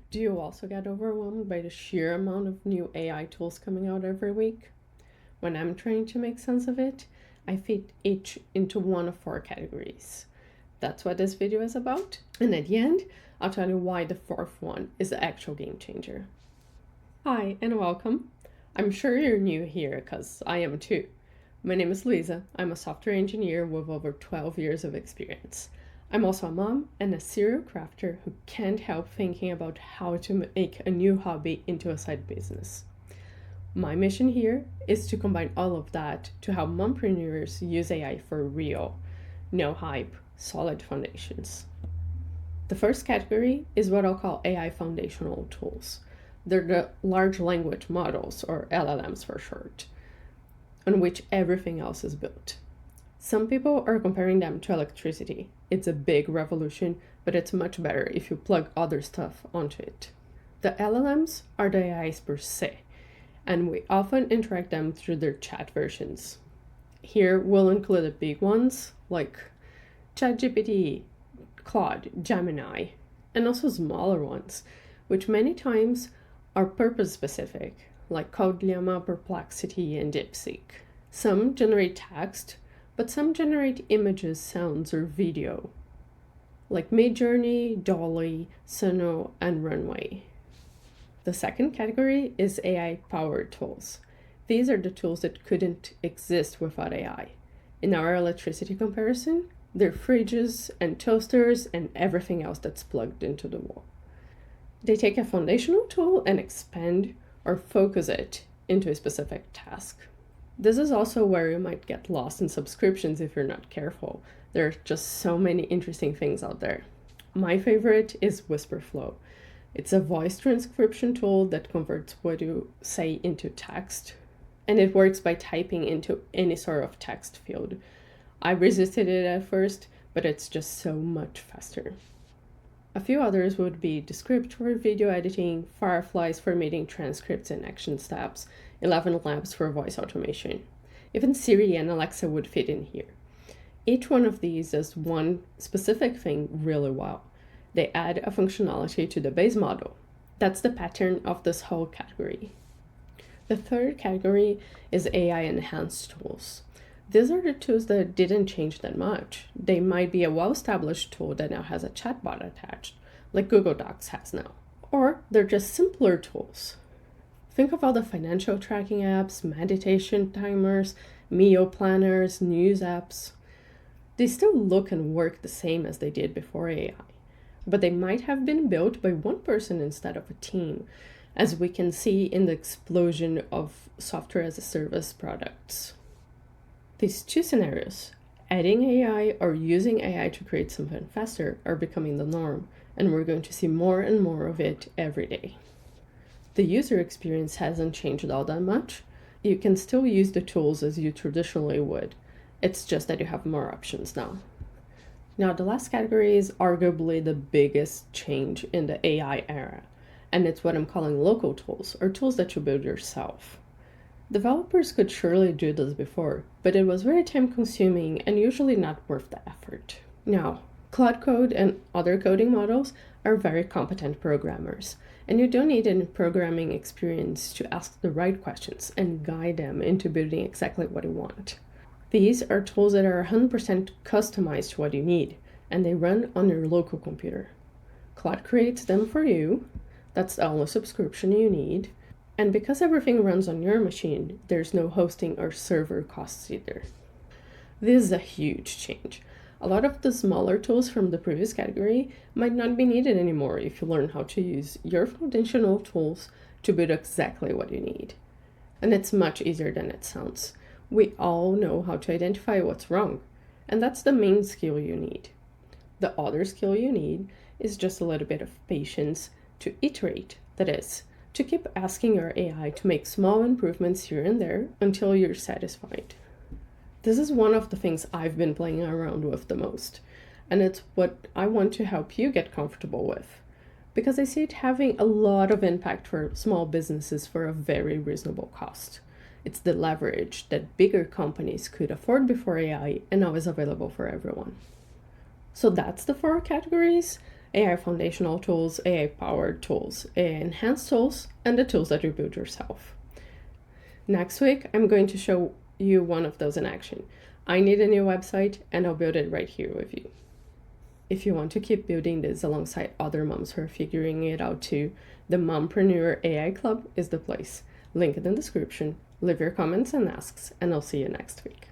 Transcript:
Do you also get overwhelmed by the sheer amount of new AI tools coming out every week? When I'm trying to make sense of it, I fit each into one of four categories. That's what this video is about, and at the end, I'll tell you why the fourth one is the actual game changer. Hi, and welcome. I'm sure you're new here, because I am too. My name is Luiza. I'm a software engineer with over 12 years of experience. I'm also a mom and a serial crafter who can't help thinking about how to make a new hobby into a side business. My mission here is to combine all of that to help mompreneurs use AI for real. No hype, solid foundations. The first category is what I'll call AI foundational tools. They're the large language models, or LLMs for short, on which everything else is built. Some people are comparing them to electricity. It's a big revolution, but it's much better if you plug other stuff onto it. The LLMs are the AIs per se, and we often interact them through their chat versions. Here we'll include the big ones like ChatGPT, Claude, Gemini, and also smaller ones, which many times are purpose specific, like Codelemma, Perplexity, and DeepSeek. Some generate text, but some generate images, sounds, or video, like Midjourney, Dolly, Suno, and Runway. The second category is AI-powered tools. These are the tools that couldn't exist without AI. In our electricity comparison, they're fridges and toasters and everything else that's plugged into the wall. They take a foundational tool and expand or focus it into a specific task. This is also where you might get lost in subscriptions if you're not careful. There are just so many interesting things out there. My favorite is WhisperFlow. It's a voice transcription tool that converts what you say into text, and it works by typing into any sort of text field. I resisted it at first, but it's just so much faster. A few others would be Descript for video editing, Fireflies for making transcripts and action steps, 11 Labs for voice automation. Even Siri and Alexa would fit in here. Each one of these does one specific thing really well. They add a functionality to the base model. That's the pattern of this whole category. The third category is AI-enhanced tools. These are the tools that didn't change that much. They might be a well-established tool that now has a chatbot attached, like Google Docs has now. Or they're just simpler tools. Think of all the financial tracking apps, meditation timers, meal planners, news apps. They still look and work the same as they did before AI, but they might have been built by one person instead of a team, as we can see in the explosion of software as a service products. These two scenarios, adding AI or using AI to create something faster, are becoming the norm, and we're going to see more and more of it every day. The user experience hasn't changed all that much. You can still use the tools as you traditionally would. It's just that you have more options now. Now, the last category is arguably the biggest change in the AI era, and it's what I'm calling local tools, or tools that you build yourself. Developers could surely do this before, but it was very time-consuming and usually not worth the effort. Now, Claude Code and other coding models are very competent programmers, and you don't need any programming experience to ask the right questions and guide them into building exactly what you want. These are tools that are 100% customized to what you need, and they run on your local computer. Claude creates them for you. That's the only subscription you need. And because everything runs on your machine, there's no hosting or server costs either. This is a huge change. A lot of the smaller tools from the previous category might not be needed anymore if you learn how to use your foundational tools to build exactly what you need. And it's much easier than it sounds. We all know how to identify what's wrong, and that's the main skill you need. The other skill you need is just a little bit of patience to iterate, that is, to keep asking your AI to make small improvements here and there until you're satisfied. This is one of the things I've been playing around with the most, and it's what I want to help you get comfortable with, because I see it having a lot of impact for small businesses for a very reasonable cost. It's the leverage that bigger companies could afford before AI and now is available for everyone. So that's the four categories. AI foundational tools, AI powered tools, enhanced tools, and the tools that you build yourself. Next week, I'm going to show you one of those in action. I need a new website, and I'll build it right here with you. If you want to keep building this alongside other moms who are figuring it out too, the Mompreneur AI Club is the place. Link in the description. Leave your comments and asks, and I'll see you next week.